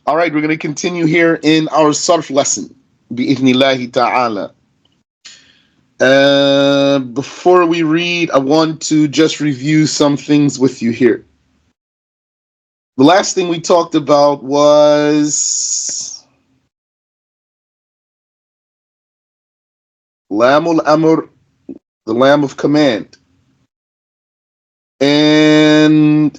All right, we're going to continue here in our Sarf lesson. Bi'ithnillahi ta'ala. Before we read, I want to just review some things with you here. The last thing we talked about was Lamul Amr, the Lamb of Command. And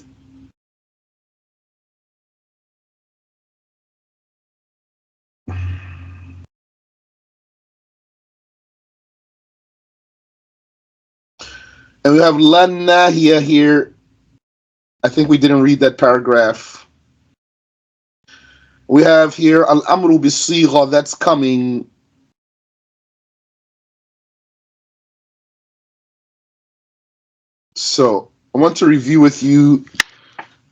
we have La naahiyah here. I think we didn't read that paragraph. We have here Al Amru Bisigha, that's coming. So I want to review with you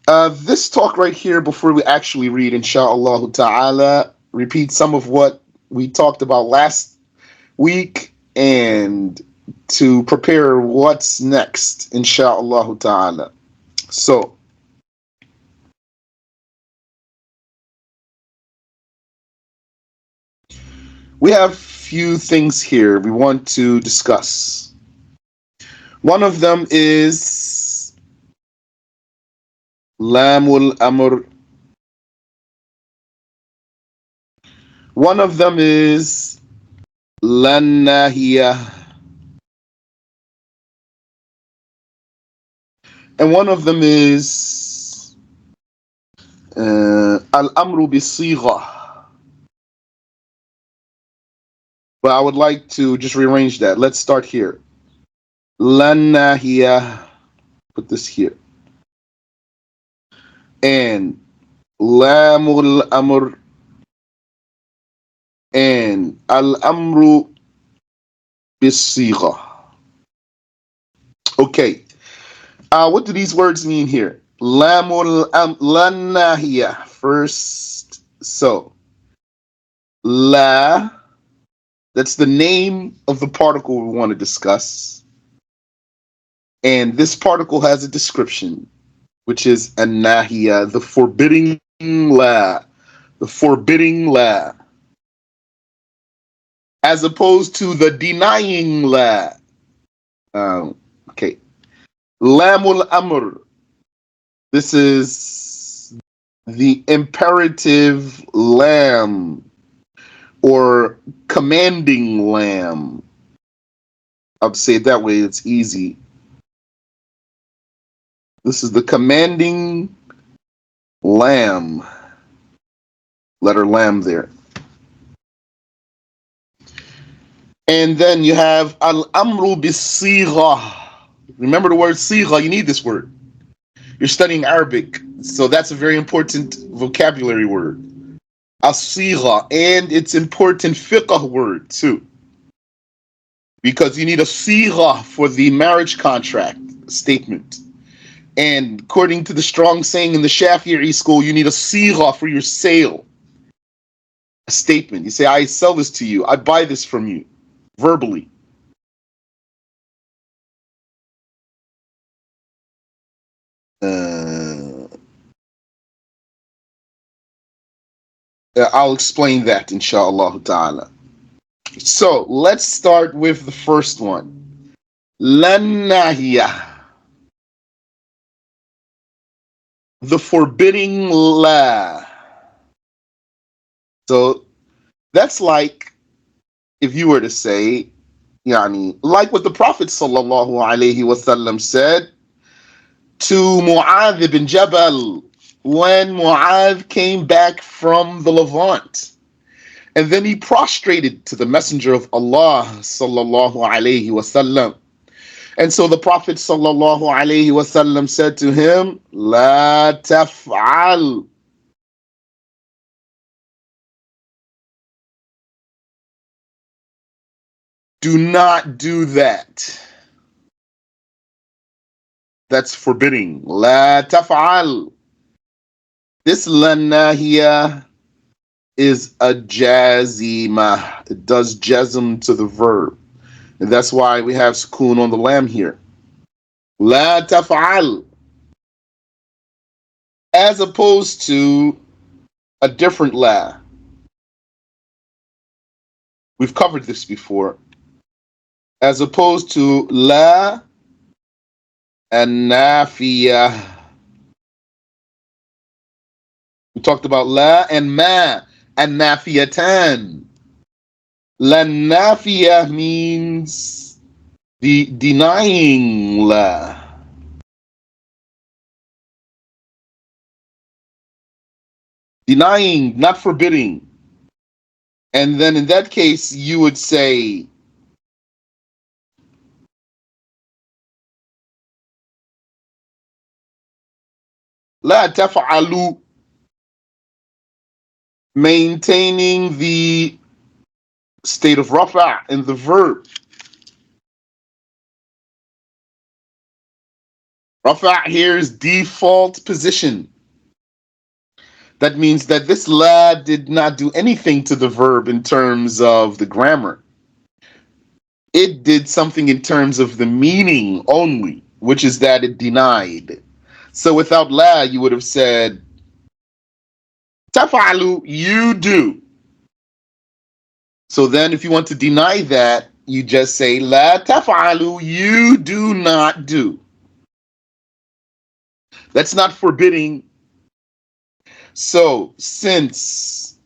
this talk right here before we actually read, insha'Allah ta'ala. Repeat some of what we talked about last week and to prepare what's next, insha'Allah ta'ala. So, we have few things here we want to discuss. One of them is Lamul Amr. One of them is Lan naahiyah. And one of them is Al Amru Bisigha. But I would like to just rearrange that. Let's start here. Lan naahiyah. Put this here. And Lamul Amr and Al Amru Bisigha. Okay. What do these words mean here? Lamul Lan naahiyah. First, so La, that's the name of the particle we want to discuss. And this particle has a description, which is a naahiyah, the forbidding la. The forbidding la. As opposed to the denying la. Okay. Lamul Amr. This is the imperative lamb or commanding lamb. I'll say it that way, it's easy. This is the commanding lamb. Letter lamb there. And then you have Al-Amru Bis-Sigha. Remember the word Sigha, you need this word. You're studying Arabic, so that's a very important vocabulary word. As-Sigha, and it's important fiqh word too. Because you need a Sigha for the marriage contract statement. And according to the strong saying in the Shafi'i school, you need a Sigha for your sale. A statement. You say, I sell this to you, I buy this from you. Verbally. I'll explain that, insha'Allah ta'ala. So, let's start with the first one. Lan naahiyah. The forbidding la. So, that's like if you were to say, like what the Prophet sallallahu alaihi wasallam said to Mu'adh ibn Jabal when Mu'adh came back from the Levant. And then he prostrated to the Messenger of Allah sallallahu alaihi wasallam. And so the Prophet sallallahu alaihi wasallam said to him, La taf'al. Do not do that. That's forbidding. La taf'al. This la naahiyah is a jazima. It does jazm to the verb. And that's why we have sukoon on the lam here. La taf'al. As opposed to a different la. We've covered this before. As opposed to la and naafiyah. We talked about la and ma and naafiyatan. La naafiyah means the denying la. Denying, not forbidding. And then in that case, you would say la taf'alu, maintaining the state of rafa in the verb. Rafa here is default position. That means that this la did not do anything to the verb in terms of the grammar. It did something in terms of the meaning only, which is that it denied. So without la, you would have said, taf'alu, you do. So then if you want to deny that, you just say, la taf'alu, you do not do. That's not forbidding. So since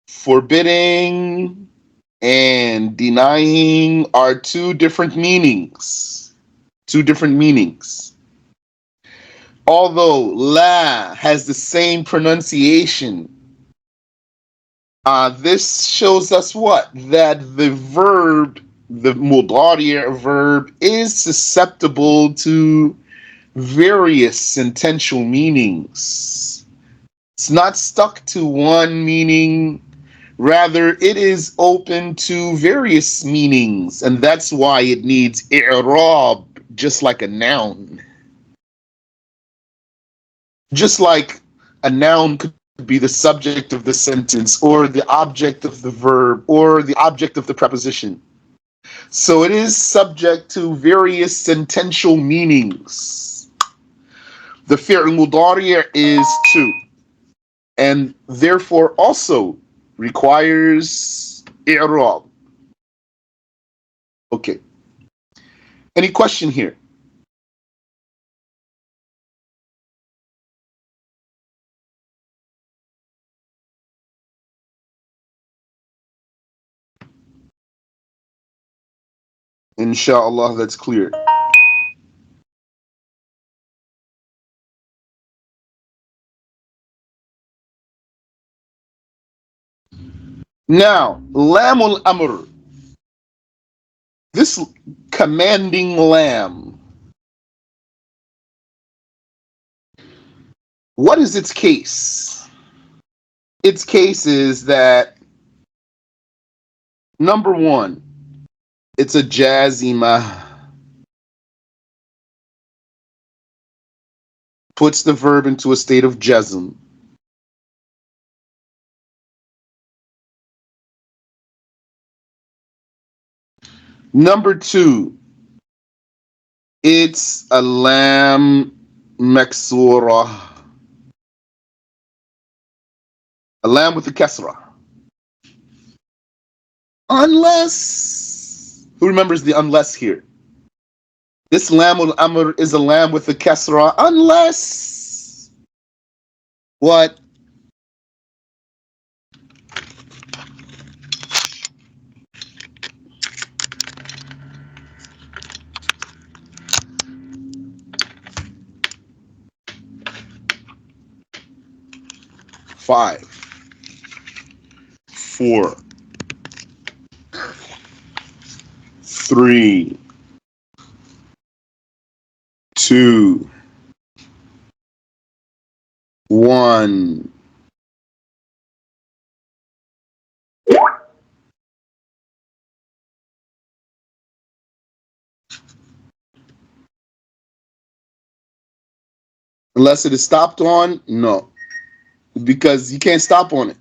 forbidding and denying are two different meanings. Two different meanings. Although la has the same pronunciation, this shows us what? That the verb, the mudari' verb, is susceptible to various sentential meanings. It's not stuck to one meaning. Rather, it is open to various meanings, and that's why it needs i'rab, just like a noun. Just like a noun could be the subject of the sentence, or the object of the verb, or the object of the preposition. So it is subject to various sentential meanings. The fi'l mudari' is too, and therefore also requires i'rab. Okay. Any question here? Inshallah, that's clear. Now, lamul amr, this commanding lam, what is its case? Its case is that, number one, it's a jazima, puts the verb into a state of jazm. Number two, it's a lam maksura, a lam with a kasra. Unless, who remembers the unless here? This lamul amr is a lam with a kasra, unless what? Five, four, three, two, one. Unless it is stopped on, no. Because you can't stop on it.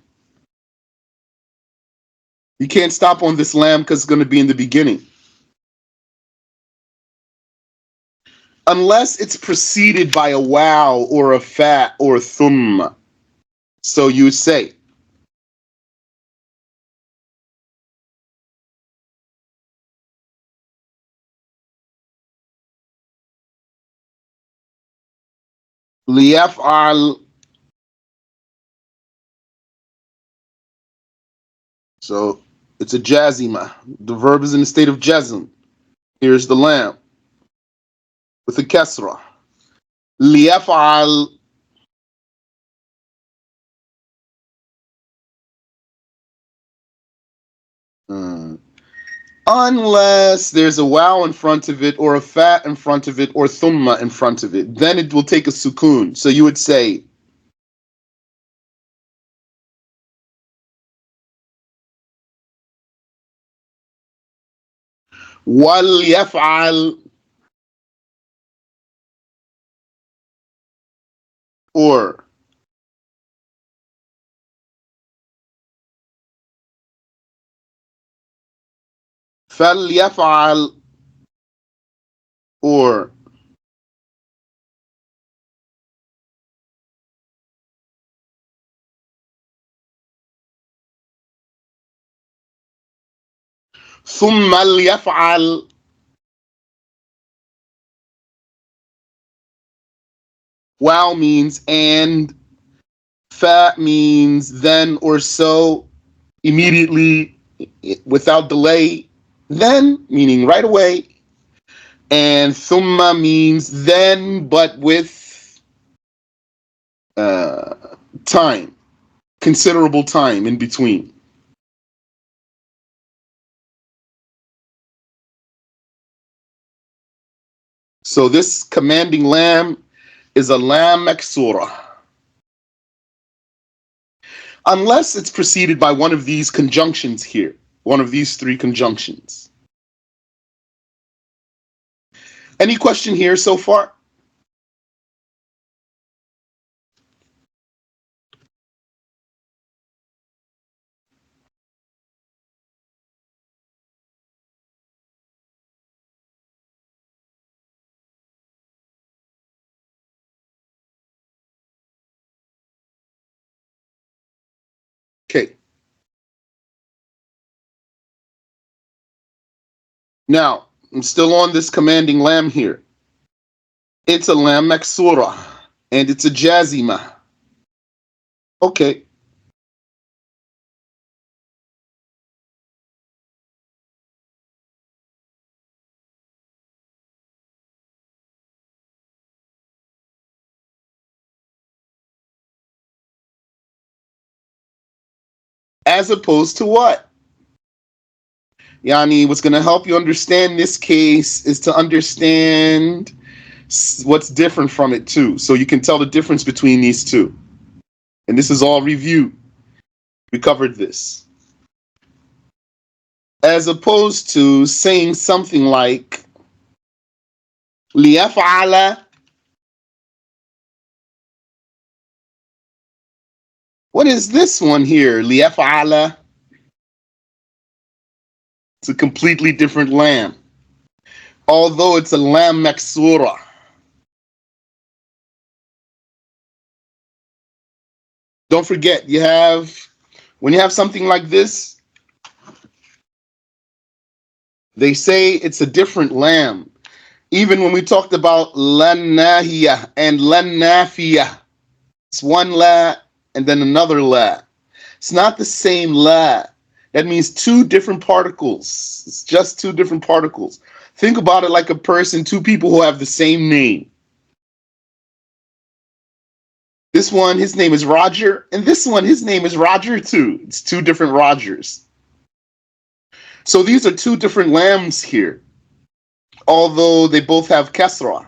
You can't stop on this lamb because it's going to be in the beginning. unless it's preceded by a wow or a fa or a thumma. So you say liyaf'al. So it's a jazima. The verb is in the state of jazm. Here's the lam with a kasra. Liyaf'al. Uh, Unless there's a wow in front of it, or a fa in front of it, or thumma in front of it, then it will take a sukun. So you would say wal yaf'al, or fal yaf'al, or thumma yaf'al. Wow means and, fa means then or so, immediately, without delay, then meaning right away, and thumma means then but with uh, time, considerable time in between. So this commanding lam is a lam maksura, unless it's preceded by one of these conjunctions here, one of these three conjunctions. Any question here so far? Okay. Now, I'm still on this commanding lam here. It's a lam maksura, and it's a jazima. Okay. As opposed to what? Yani, what's going to help you understand this case is to understand what's different from it too. So you can tell the difference between these two. And this is all review. We covered this. As opposed to saying something like liyaf'ala. What is this one here? Liyaf'ala. It's a completely different lam. Although it's a lam maksura. Don't forget, when you have something like this, they say it's a different lam. Even when we talked about lan naahiyah and lan naafiyah, it's one la and then another la. It's not the same la. That means two different particles. It's just two different particles. Think about it like a person, two people who have the same name. This one, his name is Roger, and this one, his name is Roger too. It's two different Rogers. So these are two different lambs here, although they both have kasra.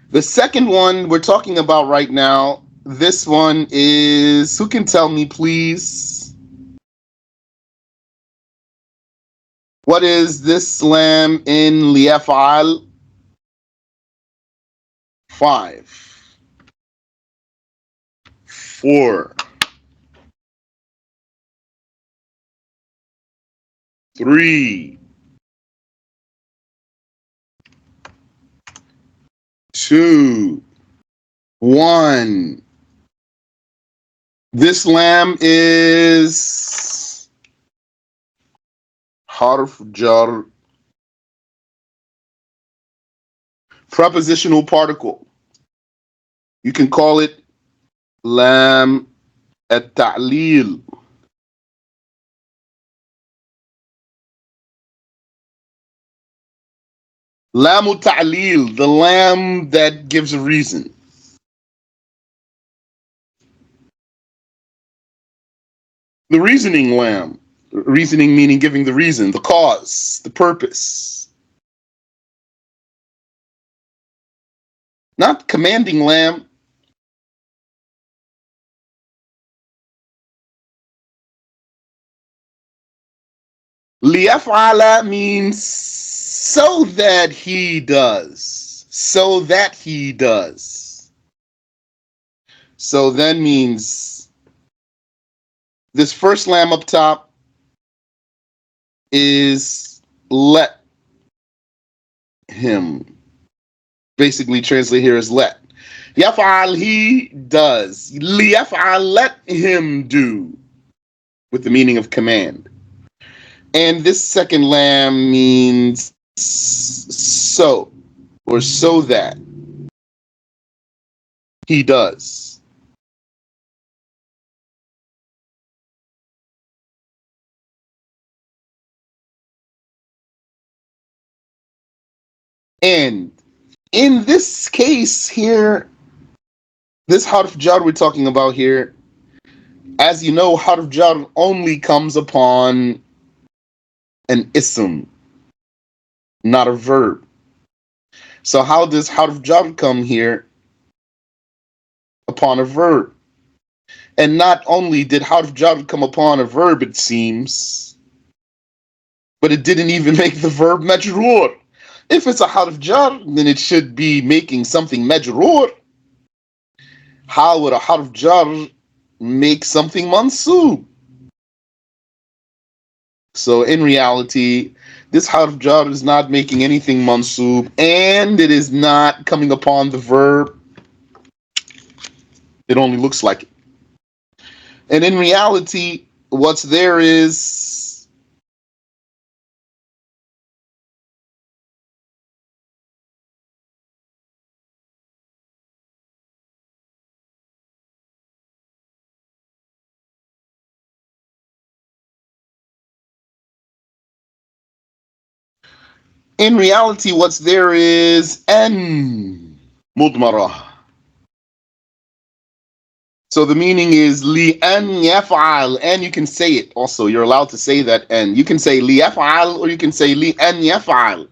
The second one we're talking about right now, this one is, who can tell me please? What is this lam in liyaf'al? 5, 4, 3, 2, 1. This lamb is harf jarr, prepositional particle. You can call it laam at-ta'lil. Lam al-ta'lil, the lamb that gives a reason. The reasoning lamb. Reasoning meaning giving the reason, the cause, the purpose. Not commanding lamb. Liyaf'ala means so that he does. So that he does. So that means this first lamb up top is let him. Basically translate here as let. Yaf'al, he does. Liyaf'al, let him do. With the meaning of command. And this second lamb means so, or so that he does. And in this case here, this harf jar we're talking about here, as you know, harf jar only comes upon an ism, not a verb. So how does harf jar come here upon a verb? And not only did harf jar come upon a verb, it seems, but it didn't even make the verb majroor. If it's a harf jar, then it should be making something majroor. How would a harf jar make something mansoob? So in reality, this harf jar is not making anything mansoob, and it is not coming upon the verb. It only looks like it. And in reality, what's there is an mudmarah. So the meaning is li an yaf'al, and you can say it also. You're allowed to say that, and you can say li yaf'al, or you can say li an yaf'al.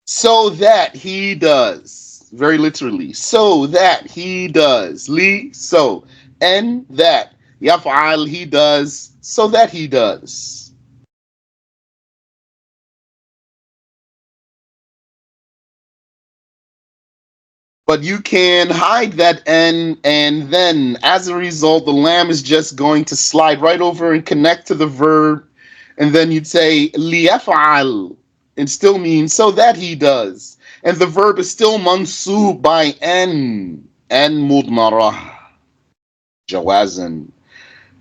So that he does. Very literally. So that he does. Li, so. And that. Yaf'al, he does. So that he does. But you can hide that n, and then as a result, the lamb is just going to slide right over and connect to the verb. And then you'd say liyaf'al, and still means so that he does. And the verb is still mansoob by n mudmarah, jawazan,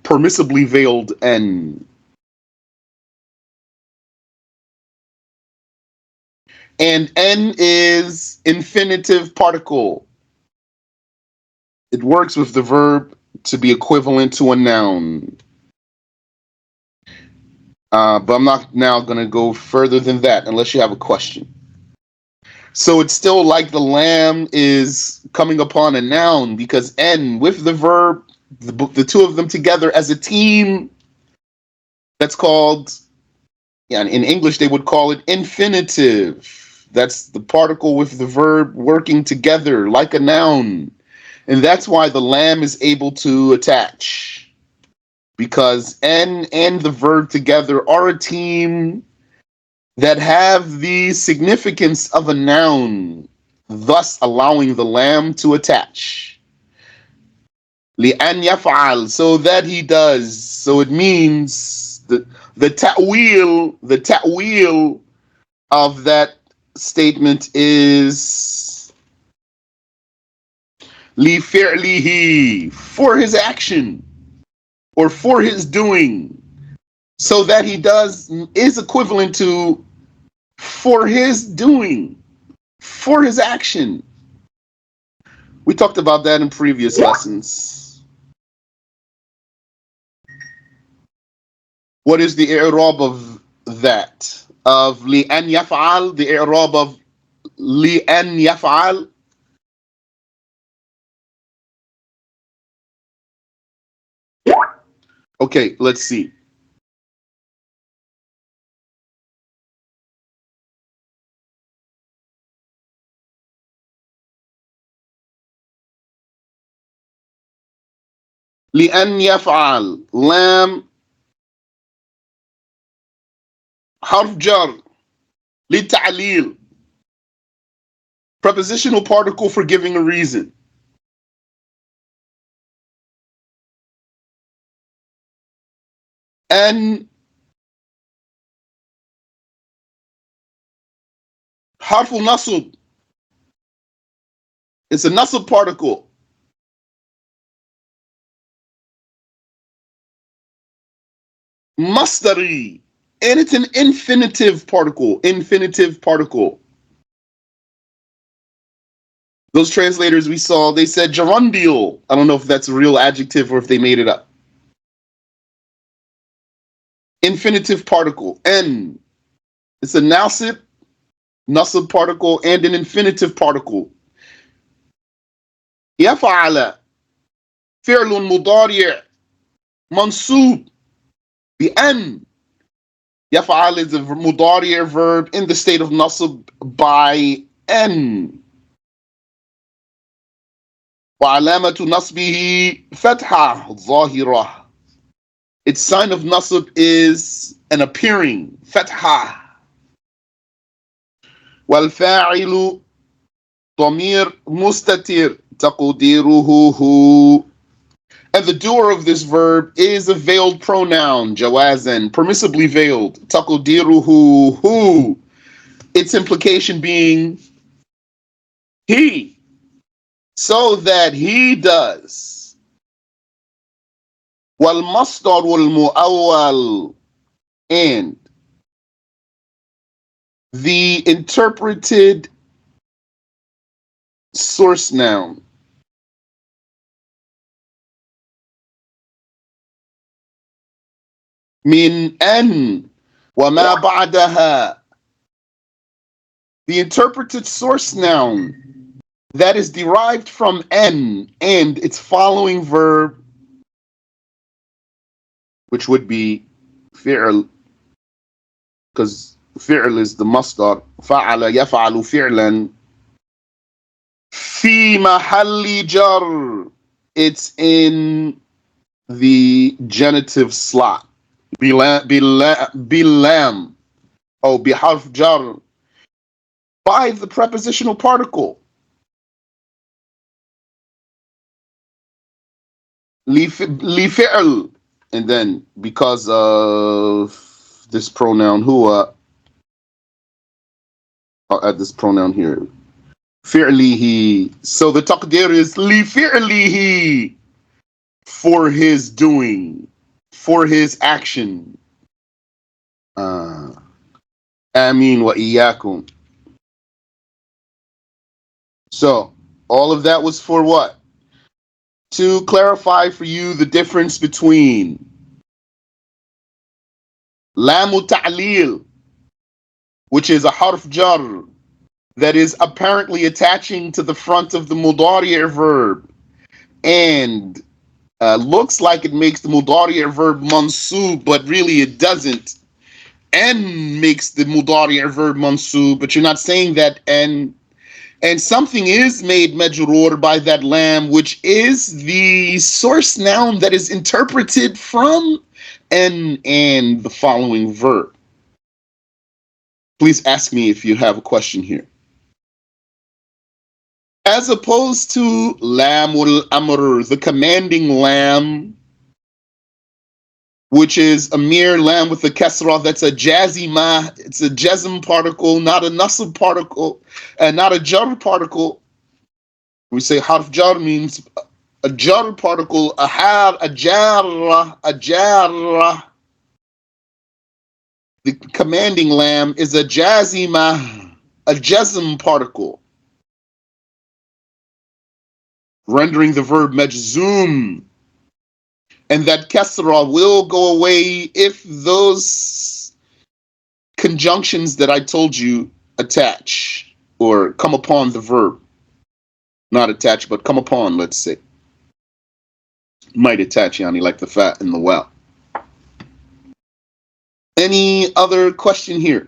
permissibly veiled n. And n is infinitive particle. It works with the verb to be equivalent to a noun. But I'm not now going to go further than that unless you have a question. So it's still like the lamb is coming upon a noun because n with the verb, the two of them together as a team, that's called, yeah, in English they would call it infinitive. That's the particle with the verb working together like a noun. And that's why the lamb is able to attach. Because n and the verb together are a team that have the significance of a noun, thus allowing the lamb to attach. لِأَنْ يَفْعَلْ, so that he does. So it means the ta'wil of that statement is li fi'lihi, for his action or for his doing. So that he does is equivalent to for his doing, for his action. We talked about that in previous lessons. What is the i'rab of that? Of li an yaf'al, the i'rab of li an yaf'al. Okay, let's see. لأن يفعل لام حرف جر للتعليل, prepositional particle for giving a reason. And حرف النصب, it's a nasab particle. Masdari, and it's an infinitive particle. Infinitive particle. Those translators we saw, they said gerundial. I don't know if that's a real adjective or if they made it up. Infinitive particle. N. It's a nasib particle, and an infinitive particle. يفعل فعل مضارع منصوب بأن. يفعل is a مضارع verb in the state of nasab by N. وعلامة نصبه فتحة ظاهرة. Its sign of nasab is an appearing فتحة. والفاعل ضمير مستتر تقديره هو. And the doer of this verb is a veiled pronoun, jawazan, permissibly veiled. تقديره هو. Its implication being he. So that he does. والمصدر والمؤول, and the interpreted source noun. من أن وما بعدها. The interpreted source noun that is derived from N and its following verb, which would be fi'l, because fi'l is the masdar. فعل يفعل فعلا. في محل جر. It's in the genitive slot. بلام. Oh, بحرف جر. By the prepositional particle. لفعل. And then because of this pronoun huwa, I'll add this pronoun here. فعله. So the taqdir is لفعله, for his doing, for his action. Ameen wa iyyakum. So all of that was for what? To clarify for you the difference between laam ta'lil, which is a harf jar that is apparently attaching to the front of the mudari' verb, and looks like it makes the mudari' verb mansub, but really it doesn't. N makes the mudari' verb mansub, but you're not saying that N. And something is made majroor by that lam, which is the source noun that is interpreted from N and the following verb. Please ask me if you have a question here. As opposed to lam ul amr, the commanding lam, which is a mere lam with a kasrah. That's a jazima. It's a jazm particle, not a nasb particle, and not a jarr particle. We say harf jarr means a jarr particle, a jarra, a jarra. The commanding lam is a jazima, a jazm particle, rendering the verb majzoom. And that kasra will go away if those conjunctions that I told you attach or come upon the verb. Not attach, but come upon, let's say. Might attach, yani, like the fat and the well. Any other question here?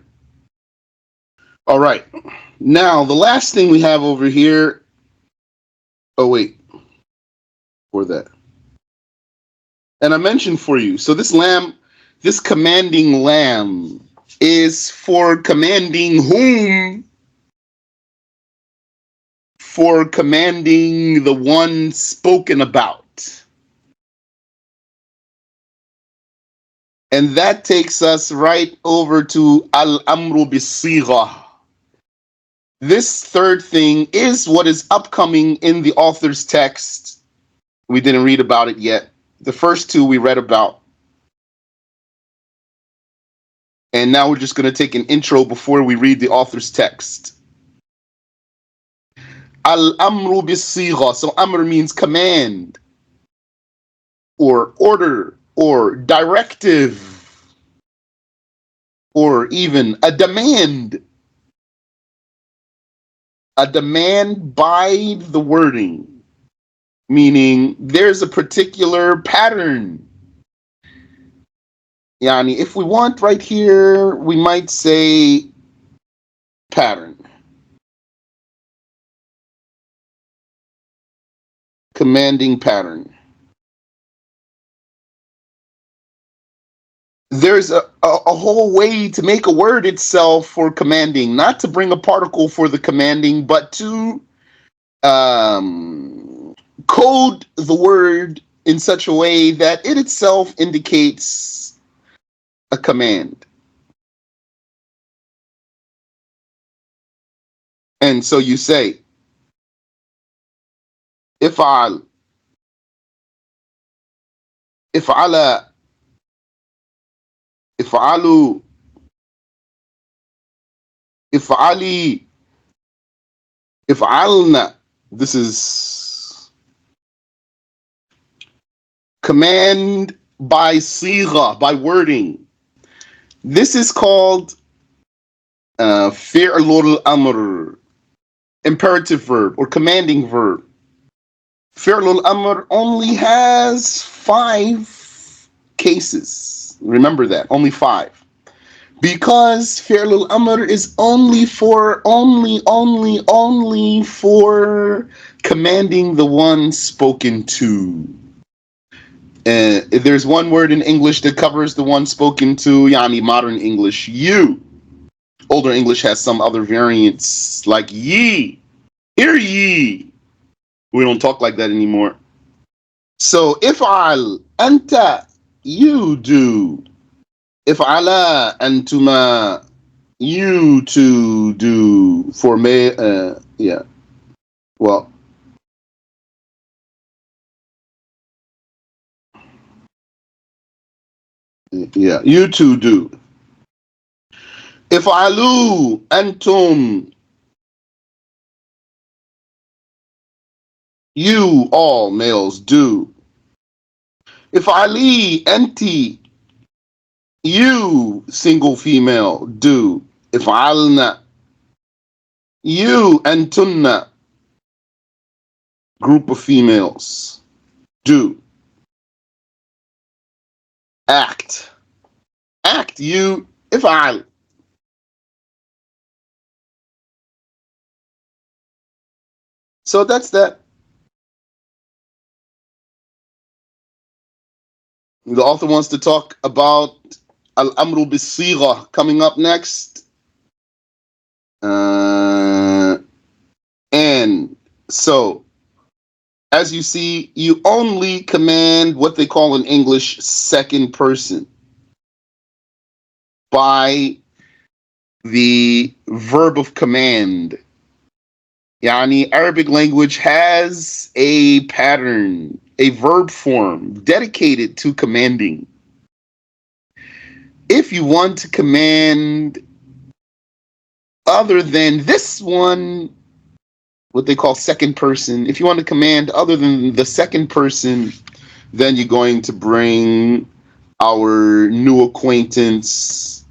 All right. Now, the last thing we have over here. Oh, wait. For that. And I mentioned for you, so this lam, this commanding lam is for commanding whom? For commanding the one spoken about. And that takes us right over to al-amru bis-sigha. This third thing is what is upcoming in the author's text. We didn't read about it yet. The first two we read about. And now we're just going to take an intro before we read the author's text. Al-amru bis-sigha. So amr means command or order or directive or even a demand. A demand by the wording. Meaning there's a particular pattern. Yani, if we want right here, we might say pattern. Commanding pattern. There's a whole way to make a word itself for commanding, not to bring a particle for the commanding, but to code the word in such a way that it itself indicates a command. And so you say, if'al, if'ala, if'alu, if'ali, if'alna. This is command by sigha, by wording. This is called fi'lul amr, imperative verb or commanding verb. Fi'lul amr only has 5 cases. Remember that, only 5. Because fi'lul amr is only for commanding the one spoken to. There's one word in English that covers the one spoken to, yani modern English, you. Older English has some other variants like ye. Hear ye. We don't talk like that anymore. So if'al, anta, you do. If'ala, antuma, you two do. For me, yeah. Well, yeah, you two do. If'alu, antum, you all males do. If'ali, anti, you single female do. If'alna, you antunna, group of females do. Act, you. If'al. So that's that. The author wants to talk about al-amru bis-sigha coming up next. And so, As you see, you only command what they call in English second person by the verb of command. Yani, Arabic language has a pattern, a verb form dedicated to commanding. If you want to command other than this one, what they call second person, if you want to command other than the second person, then you're going to bring our new acquaintance,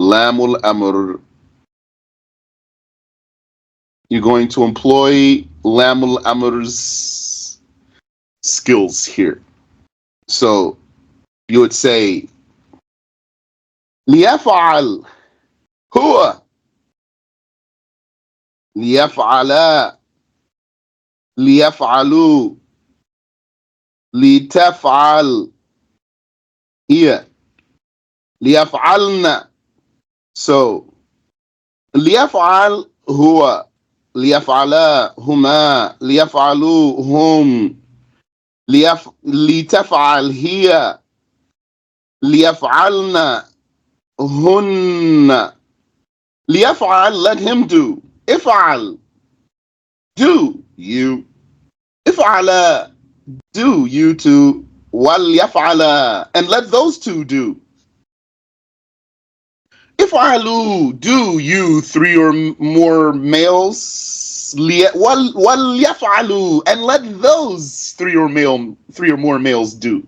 Lamul Amr. You're going to employ Lamul Amr's skills here. So you would say, ليفعل هو ليفعلا ليفعلوا لتفعل هي ليفعلن. So ليفعل هو ليفعلا هما ليفعلوا هم لتفعل هي ليفعلن هن. ليفعل, let him do. افعل, do you. افعلا, do you two. وليفعلا, and let those two do. افعلوا, do you three or more males. وليفعلوا, and let those three or more males do.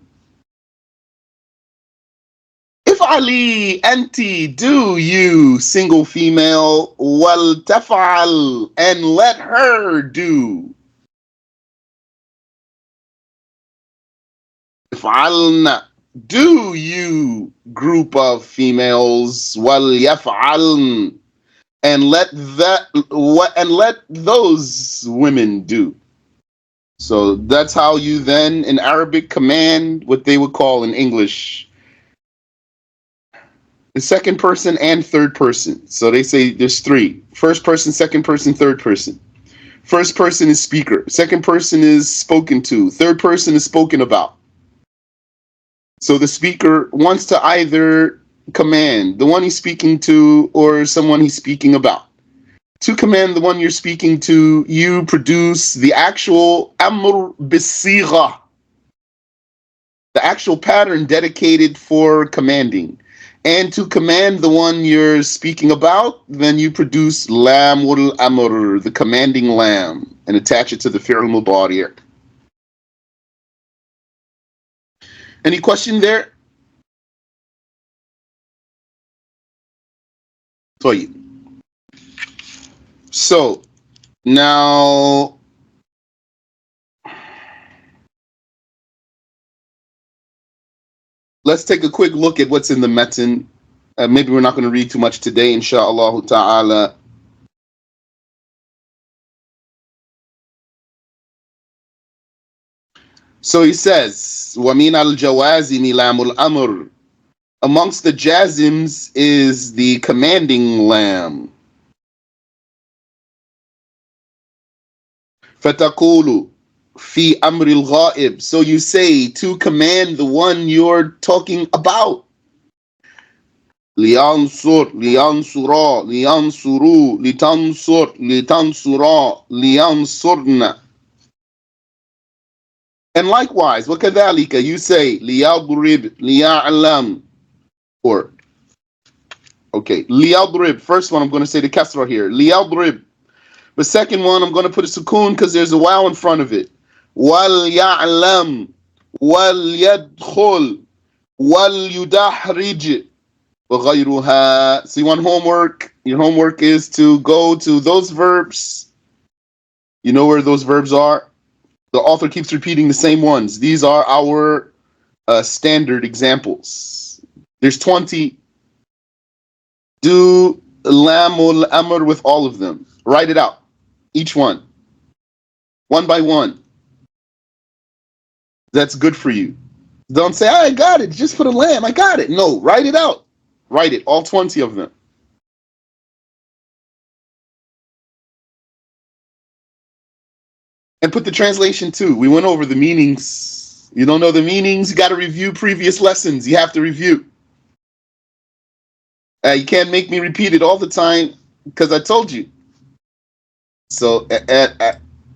افعلي أنتِ, do you single female. ولتفعل, and let her do. افعلن, do you group of females. وليفعلن, and let those women do. So that's how you then in Arabic command what they would call in English the second person and third person. So they say there's three: first person, second person, third person. First person is speaker, second person is spoken to, third person is spoken about. So the speaker wants to either command the one he's speaking to or someone he's speaking about. To command the one you're speaking to, you produce the actual amr bisigha, the actual pattern dedicated for commanding. And to command the one you're speaking about, then you produce lamul amr, the commanding lam, and attach it to the fi'l mudari'. Any question there? طيب. So now let's take a quick look at what's in the matan. Maybe we're not going to read too much today, inshallah ta'ala. So he says, وَمِنَ الْجَوَازِمِ لَامُ الْأَمْرِ. Amongst the jazms is the commanding lam. فَتَقُولُ فِي أَمْرِ الْغَائِبِ. So you say to command the one you're talking about. لِيَنْصُرْ لِيَنْصُرَا لِيَنْصُرُوا لِتَنْصُرْ لِتَنْصُرَا لِيَنْصُرْنَ. And likewise, وَكَذَلِكَ, you say لِيَضْرِبْ لِيَعْلَمْ. Or, okay, لِيَضْرِبْ. First one, I'm going to say the kasra here. لِيَضْرِبْ. The second one, I'm going to put a sukoon because there's a wow in front of it. وَلْيَعْلَمْ وَلْيَدْخُلْ وَلْيُدَحْرِجْ وَغَيْرُهَا. So you want homework? Your homework is to go to those verbs. You know where those verbs are? The author keeps repeating the same ones. These are our standard examples. There's 20. Do lamul amr with all of them. Write it out. Each one by one. That's good for you. Don't say, I got it. Just put a lamb. I got it. No, write it out. Write it. All 20 of them. And put the translation too. We went over the meanings. You don't know the meanings, you got to review previous lessons. You have to review. You can't make me repeat it all the time because I told you. So,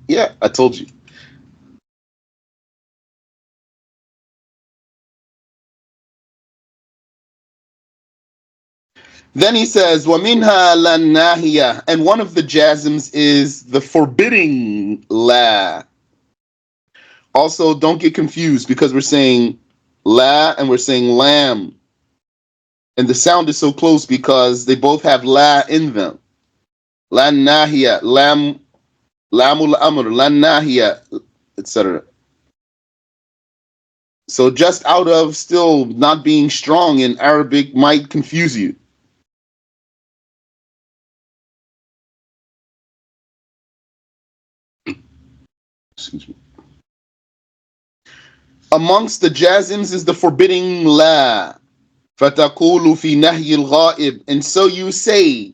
yeah, I told you. Then he says, وَمِنْهَا لَنَّاهِيَةً, and one of the jazms is the forbidding la. Also, don't get confused because we're saying la and we're saying lam. And the sound is so close because they both have la in them. La naahiyah, lam, lamul amr, la naahiyah, etc. So just out of still not being strong in Arabic might confuse you. Excuse me. Amongst the jazms is the forbidding la. فَتَقُولُ فِي نَهْيِ الْغَائِبِ, and so you say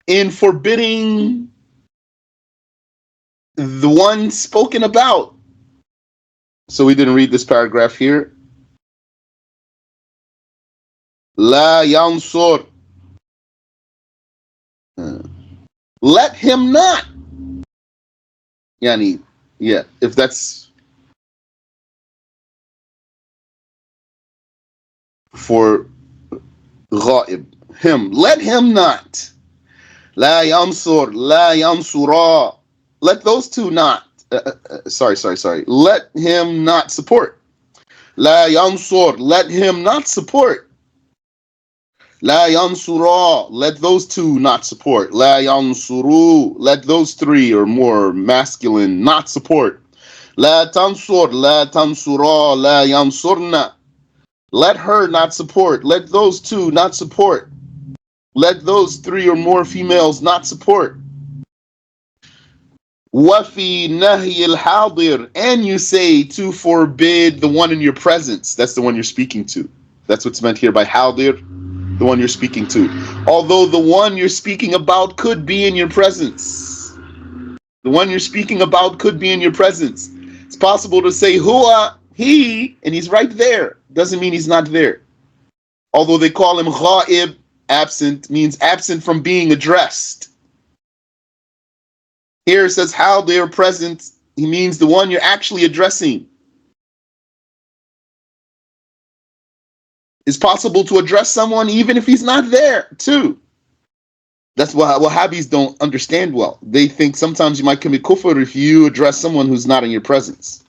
in forbidding the one spoken about. So we didn't read this paragraph here. La yansur. Let him not. Yani, yeah, if that's for ghaib, him, let him not. La yansur, la yansura. Let those two not. Sorry. Let him not support. La yansur, let him not support. La yansura, let those two not support. La yansuru, let those three or more masculine not support. La tansur, la tansura, la yansurna. Let her not support. Let those two not support. Let those three or more females not support. Wafi nahi al-hadir, and you say to forbid the one in your presence. That's the one you're speaking to. That's what's meant here by hadir, the one you're speaking to. Although the one you're speaking about could be in your presence. The one you're speaking about could be in your presence. It's possible to say huwa, he, and he's right there. Doesn't mean he's not there. Although they call him ghaib, absent, means absent from being addressed. Here it says how they are present. He means the one you're actually addressing. It's possible to address someone even if he's not there, too. That's what Wahhabis don't understand well. They think sometimes you might commit kufr if you address someone who's not in your presence.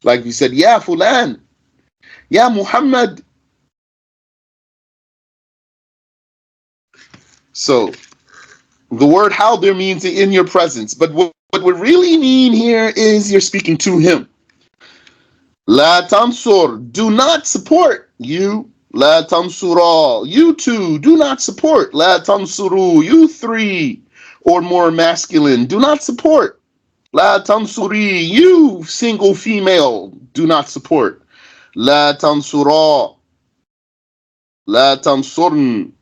Like you said, Ya Fulan, Ya Muhammad. So the word haldir means in your presence. But what we really mean here is you're speaking to him. La tansur, do not support you. La tansura, you two, do not support. La tansuru, you three or more masculine, do not support. La tansuri, you single female, do not support. La tansura, la tansurn.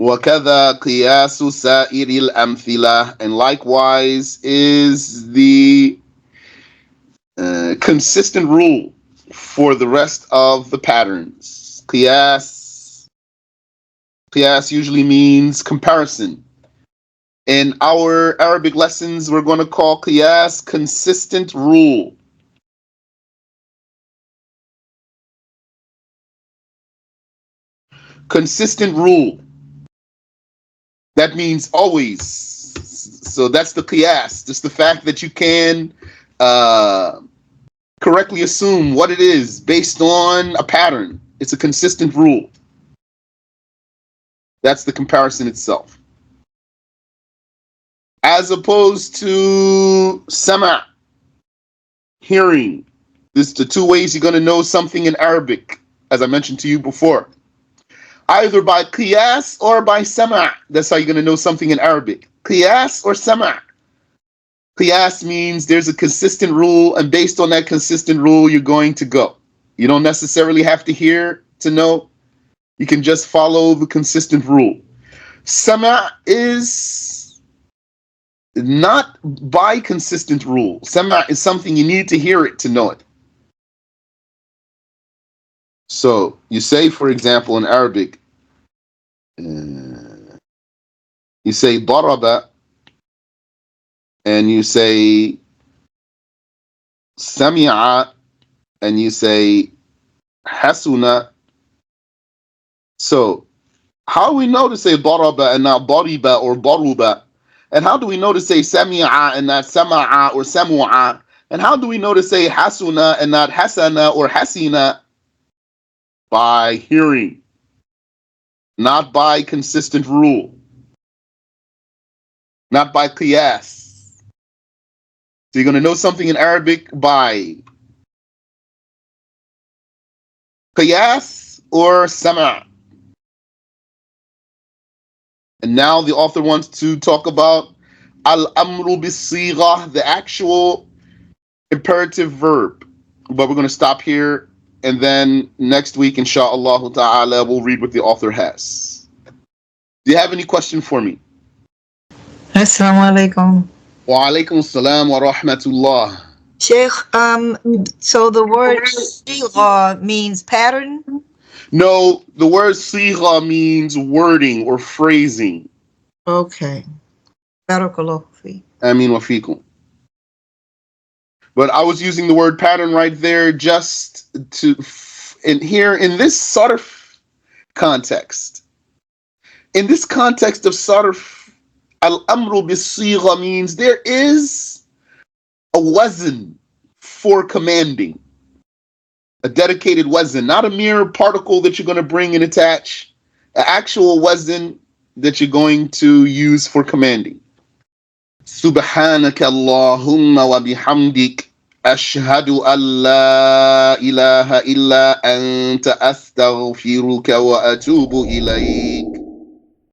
وَكَذَا قِيَاسُ سَائِرِ الْأَمْثِلَةِ, and likewise is the consistent rule for the rest of the patterns. Qiyas usually means comparison. In our Arabic lessons, we're going to call qiyas consistent rule. Consistent rule. That means always. So that's the qiyas. Just the fact that you can correctly assume what it is based on a pattern. It's a consistent rule. That's the comparison itself. As opposed to sama, hearing. This is the two ways you're going to know something in Arabic, as I mentioned to you before. Either by qiyas or by sama. That's how you're going to know something in Arabic. Qiyas or sama. Qiyas means there's a consistent rule, and based on that consistent rule, you're going to go. You don't necessarily have to hear to know. You can just follow the consistent rule. Sama is not by consistent rule. Sama' is something you need to hear it to know it. So you say, for example, in Arabic, you say daraba, and you say sami'a, and you say hasuna. So how do we know to say daraba and not dariba or daruba? And how do we know to say sami'a and not sama'a or samu'a? And how do we know to say hasuna and not hasana or hasina? By hearing, not by consistent rule, not by qiyas. So you're going to know something in Arabic by qiyas or sama'. And now the author wants to talk about al-amru bis-sigha, the actual imperative verb. But we're going to stop here, and then next week, insha'Allah ta'ala, we'll read what the author has. Do you have any question for me? Assalamu alaikum. Wa alaikum assalam wa rahmatullah. Sheikh, so the word sigha means pattern? No, the word sigha means wording or phrasing. Okay. Barakallahu fi. Ameen wa fikum. But I was using the word pattern right there just to, in here, in this sarf context. In this context of sarf, al-amru bis-sigha means there is a wazn for commanding. A dedicated wazn, not a mere particle that you're going to bring and attach, an actual wazn that you're going to use for commanding. Subhanaka Allahumma wa bihamdik ashhadu an la ilaha illa anta astaghfiruka wa atubu ilayk.